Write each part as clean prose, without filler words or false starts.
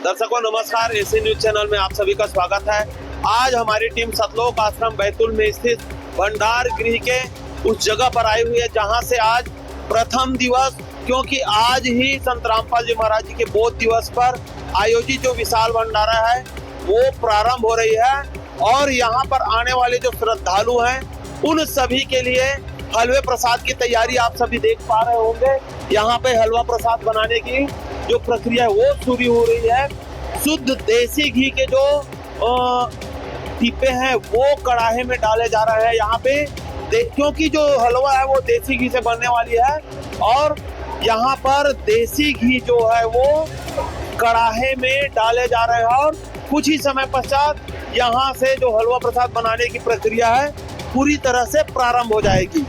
दर्शकों नमस्कार, AC news channel में आप सभी का स्वागत है। आज हमारी टीम सतलोक आश्रम बैतूल में स्थित भंडार गृह के उस जगह पर आई हुई है जहां से आज प्रथम दिवस, क्योंकि आज ही संत रामपाल जी महाराज जी के बोध दिवस पर आयोजित जो विशाल भंडारा है वो प्रारंभ हो रही है। और यहाँ पर आने वाले जो श्रद्धालु हैं उन सभी के लिए हलवे प्रसाद की तैयारी आप सभी देख पा रहे होंगे। यहाँ पे हलवा प्रसाद बनाने की जो प्रक्रिया है वो शुरू हो रही है। शुद्ध देसी घी के जो टीपे हैं वो कढ़ाई में डाले जा रहे हैं यहाँ पे, क्योंकि जो हलवा है वो देसी घी से बनने वाली है। और यहाँ पर देसी घी जो है वो कढ़ाई में डाले जा रहे हैं और कुछ ही समय पश्चात यहाँ से जो हलवा प्रसाद बनाने की प्रक्रिया है पूरी तरह से प्रारंभ हो जाएगी।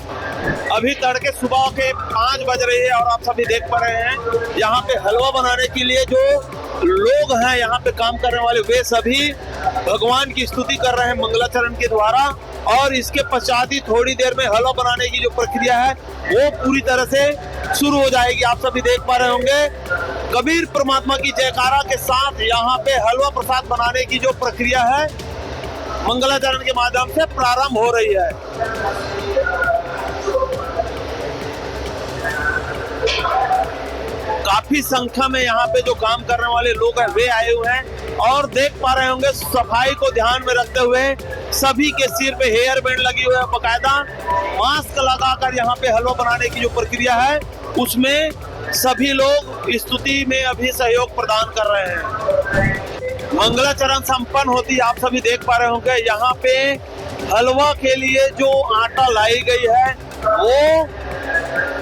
अभी तड़के सुबह के 5 बज रही है और आप सभी देख पा रहे हैं यहाँ पे हलवा बनाने के लिए जो लोग हैं यहाँ पे काम करने वाले वे सभी भगवान की स्तुति कर रहे हैं मंगलाचरण के द्वारा। और इसके पश्चात ही थोड़ी देर में हलवा बनाने की जो प्रक्रिया है वो पूरी तरह से शुरू हो जाएगी। आप सभी देख पा रहे होंगे कबीर परमात्मा की जयकारा के साथ यहाँ पे हलवा प्रसाद बनाने की जो प्रक्रिया है मंगलाचरण के माध्यम से प्रारंभ हो रही है। काफी संख्या में यहाँ पे जो काम करने वाले लोग हैं वे आए हुए हैं और देख पा रहे होंगे सफाई को ध्यान में रखते हुए सभी के सिर पे हेयर बैंड लगी हुई है, बकायदा मास्क लगाकर यहाँ पे हलवा बनाने की जो प्रक्रिया है उसमें सभी लोग स्तुति में अभी सहयोग प्रदान कर रहे हैं। मंगलाचरण संपन्न होती है, आप सभी देख पा रहे होंगे यहाँ पे हलवा के लिए जो आटा लाई गई है वो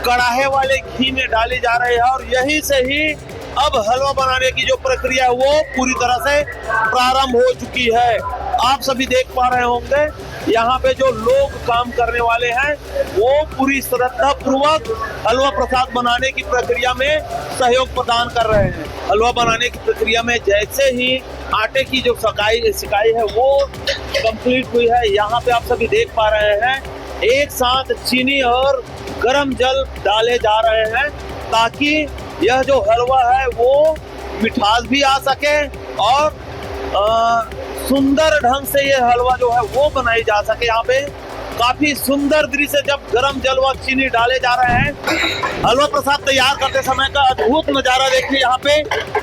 कढ़ाई वाले घी में डाली जा रही है और यहीं से ही अब हलवा बनाने की जो प्रक्रिया है वो पूरी तरह से प्रारंभ हो चुकी है। आप सभी देख पा रहे होंगे यहाँ पे जो लोग काम करने वाले हैं वो पूरी श्रद्धा पूर्वक हलवा प्रसाद बनाने की प्रक्रिया में सहयोग प्रदान कर रहे हैं। हलवा बनाने की प्रक्रिया में जैसे ही आटे की जो सिकाई है वो कंप्लीट हुई है, यहाँ पे आप सभी देख पा रहे हैं एक साथ चीनी और गर्म जल डाले जा रहे हैं ताकि यह जो हलवा है वो मिठास भी आ सके और सुंदर ढंग से ये हलवा जो है वो बनाई जा सके। यहाँ पे काफी सुंदर दृश्य, जब गरम जल व चीनी डाले जा रहे हैं हलवा प्रसाद तैयार करते समय का अद्भुत नजारा देखिए। यहाँ पे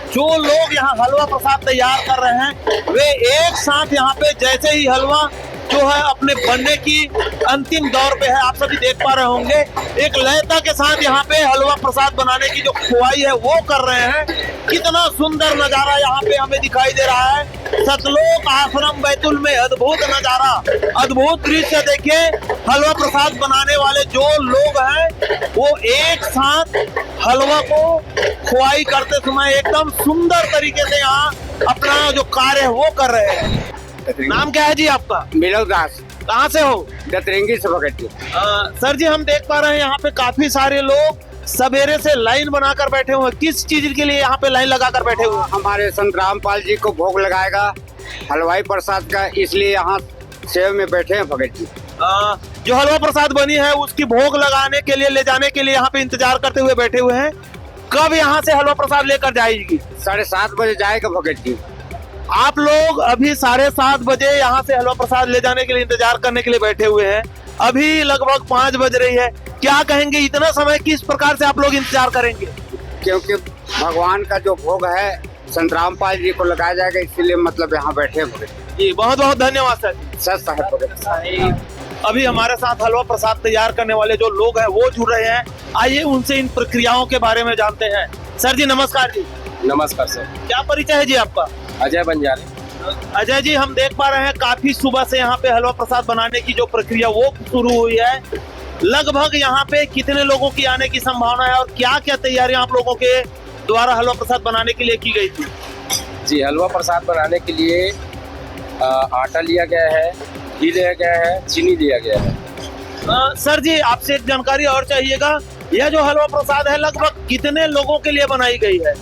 जो लोग यहाँ हलवा प्रसाद तैयार कर रहे हैं वे एक साथ यहाँ पे जैसे ही हलवा जो है अपने बनने की अंतिम दौर पे है, आप सभी देख पा रहे होंगे एक लयता के साथ यहाँ पे हलवा प्रसाद बनाने की जो खुआई है वो कर रहे हैं। कितना सुंदर नजारा यहाँ पे हमें दिखाई दे रहा है। सतलोक आश्रम बैतूल में अद्भुत नजारा, अद्भुत दृश्य देखिए। हलवा प्रसाद बनाने वाले जो लोग हैं वो एक साथ हलवा को खुआई करते समय एकदम सुंदर तरीके से यहाँ अपना जो कार्य है वो कर रहे हैं। नाम क्या है जी आपका? मिलल दास। कहाँ से हो? दतरंगी से भगत। सर जी हम देख पा रहे हैं यहाँ पे काफी सारे लोग सवेरे से लाइन बनाकर बैठे हुए हैं। किस चीज के लिए यहाँ पे लाइन लगाकर बैठे हुए हैं? हमारे संत रामपाल जी को भोग लगाएगा हलवाई प्रसाद का, इसलिए यहाँ सेवा में बैठे हैं भगत जी। जो हलवा प्रसाद बनी है उसकी भोग लगाने के लिए, ले जाने के लिए यहाँ पे इंतजार करते हुए बैठे हुए हैं। कब यहाँ से हलवा प्रसाद लेकर जाएगी? 7:30 बजे जाएगा भगत जी। आप लोग अभी 7:30 बजे यहाँ से हलवा प्रसाद ले जाने के लिए इंतजार करने के लिए बैठे हुए हैं। अभी लगभग 5 बज रही है, क्या कहेंगे इतना समय किस प्रकार से आप लोग इंतजार करेंगे? क्योंकि भगवान का जो भोग है संत रामपाल जी को लगाया जाएगा, इसीलिए मतलब यहाँ बैठे हैं भगत जी। बहुत बहुत धन्यवाद सर। सर साहब भगत। अभी हमारे साथ हलवा प्रसाद तैयार करने वाले जो लोग हैं वो जुड़ रहे हैं, आइए उनसे इन प्रक्रियाओं के बारे में जानते हैं। सर जी नमस्कार जी। नमस्कार सर। क्या परिचय है जी आपका? अजय बंजारे। अजय जी हम देख पा रहे हैं काफी सुबह से यहाँ पे हलवा प्रसाद बनाने की जो प्रक्रिया वो शुरू हुई है। लगभग यहाँ पे कितने लोगों की आने की संभावना है और क्या क्या तैयारियां आप लोगों के द्वारा हलवा प्रसाद बनाने के लिए की गई थी? जी हलवा प्रसाद बनाने के लिए आटा लिया गया है, घी लिया गया है, चीनी लिया गया है। सर जी आपसे एक जानकारी और चाहिएगा, यह जो हलवा प्रसाद है लगभग कितने लोगों के लिए बनाई गई है?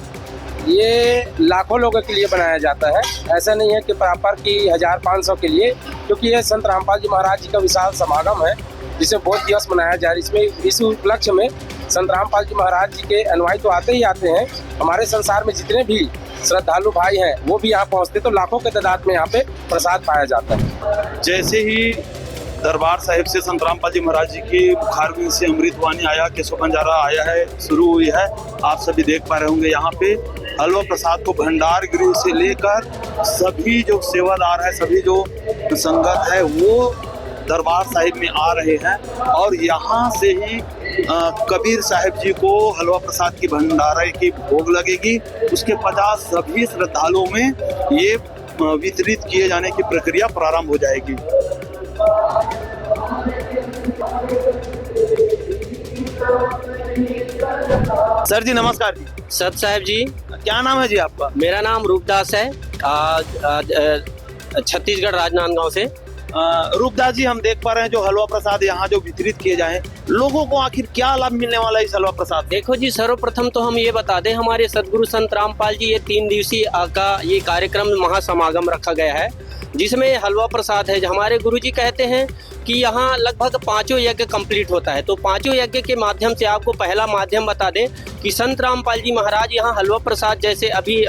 ये लाखों लोगों के लिए बनाया जाता है, ऐसा नहीं है कि प्रॉपर की 1500 के लिए, क्योंकि ये संत रामपाल जी महाराज जी का विशाल समागम है जिसे बोध दिवस मनाया जा रहा है। इसमें इस उपलक्ष्य में संत रामपाल जी महाराज जी के अनुयायी तो आते ही आते हैं। हमारे संसार में जितने भी श्रद्धालु भाई हैं वो भी यहाँ पहुँचते, तो लाखों के तादाद में यहाँ पे प्रसाद पाया जाता है। जैसे ही दरबार साहिब से संत रामपाल जी महाराज जी की मुखारबिंद से अमृतवाणी आया, केशव बंजारा आया है, शुरू हुई है। आप सभी देख पा रहे होंगे यहाँ पे हलवा प्रसाद को भंडार गृह से लेकर सभी जो सेवादार है, सभी जो संगत है वो दरबार साहिब में आ रहे हैं और यहाँ से ही कबीर साहिब जी को हलवा प्रसाद की भंडारे की भोग लगेगी। उसके 50 सभी श्रद्धालुओं में ये वितरित किए जाने की प्रक्रिया प्रारंभ हो जाएगी। सर जी नमस्कार जी। सत साहब जी, क्या नाम है जी आपका? मेरा नाम रूपदास है, छत्तीसगढ़ राजनांदगांव से। रूपदास जी, हम देख पा रहे हैं जो हलवा प्रसाद यहाँ जो वितरित किए जाए, लोगों को आखिर क्या लाभ मिलने वाला है इस हलवा प्रसाद? देखो जी, सर्वप्रथम तो हम ये बता दें, हमारे सदगुरु संत रामपाल जी ये 3 दिवसीय का ये कार्यक्रम महासमागम रखा गया है, जिसमें हलवा प्रसाद है। हमारे गुरुजी कहते हैं कि यहाँ लगभग 5 यज्ञ कंप्लीट होता है। तो 5 यज्ञ के माध्यम से आपको पहला माध्यम बता दें कि संत रामपाल जी महाराज यहाँ हलवा प्रसाद, जैसे अभी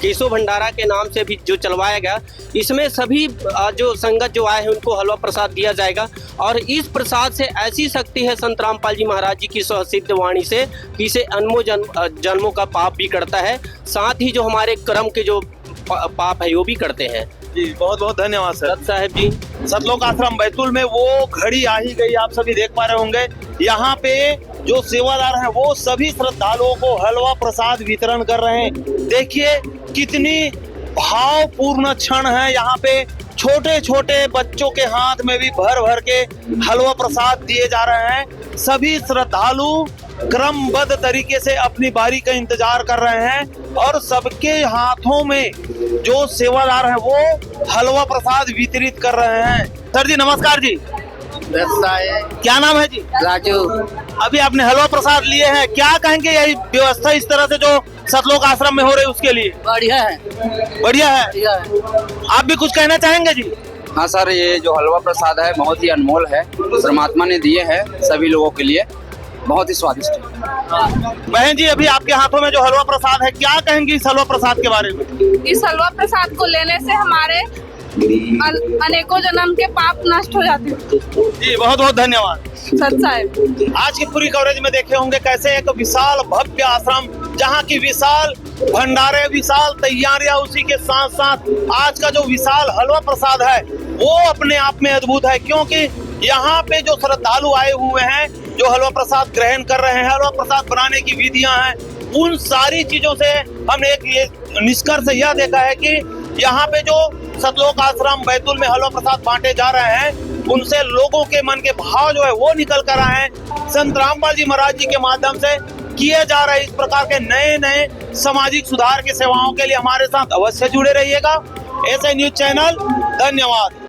केशव भंडारा के नाम से भी जो चलवाया गया, इसमें सभी जो संगत जो आए हैं उनको हलवा प्रसाद दिया जाएगा। और इस प्रसाद से ऐसी शक्ति है संत रामपाल जी महाराज जी की स्वसिद्ध वाणी से कि इसे अनमो जन्मों का पाप भी करता है, साथ ही जो हमारे कर्म के जो पाप है वो भी करते हैं। जी बहुत बहुत धन्यवाद सर। सत साहब जी, सतलोक आश्रम बैतूल में वो घड़ी आ ही गई, आप सभी देख पा रहे होंगे। यहाँ पे जो सेवादार हैं वो सभी श्रद्धालुओं को हलवा प्रसाद वितरण कर रहे हैं। देखिए कितनी भावपूर्ण क्षण है। यहाँ पे छोटे छोटे बच्चों के हाथ में भी भर भर के हलवा प्रसाद दिए जा रहे हैं। सभी श्रद्धालु क्रमबद्ध तरीके से अपनी बारी का इंतजार कर रहे हैं और सबके हाथों में जो सेवादार हैं वो हलवा प्रसाद वितरित कर रहे हैं। सर जी नमस्कार जी। क्या नाम है जी? राजू। अभी आपने हलवा प्रसाद लिए हैं, क्या कहेंगे यही व्यवस्था इस तरह से जो सतलोक आश्रम में हो रही है उसके लिए? बढ़िया है, बढ़िया है। आप भी कुछ कहना चाहेंगे जी? हाँ सर, ये जो हलवा प्रसाद है बहुत ही अनमोल है, परमात्मा ने दिए हैं सभी लोगों के लिए, बहुत ही स्वादिष्ट है। बहन जी, अभी आपके हाथों में जो हलवा प्रसाद है, क्या कहेंगे इस हलवा प्रसाद के बारे में? इस हलवा प्रसाद को लेने से हमारे अनेकों जन्म के पाप नष्ट हो जाते हैं। जी बहुत बहुत धन्यवाद। सत साहब, आज की पूरी कवरेज में देखे होंगे कैसे एक विशाल भव्य आश्रम, जहाँ की विशाल भंडारे, विशाल तैयारियां, उसी के साथ साथ आज का जो विशाल हलवा प्रसाद है वो अपने आप में अद्भुत है। क्योंकि यहाँ पे जो श्रद्धालु आए हुए हैं जो हलवा प्रसाद ग्रहण कर रहे हैं, हलवा प्रसाद बनाने की विधियां हैं, उन सारी चीजों से हमने एक ये निष्कर्ष यह देखा है कि यहाँ पे जो सतलोक आश्रम बैतूल में हलवा प्रसाद बांटे जा रहे हैं, उनसे लोगों के मन के भाव जो है वो निकल कर आए हैं। संत रामपाल जी महाराज जी के माध्यम से किए जा रहे इस प्रकार के नए नए सामाजिक सुधार की सेवाओं के लिए हमारे साथ अवश्य जुड़े रहिएगा। ऐसे न्यूज चैनल, धन्यवाद।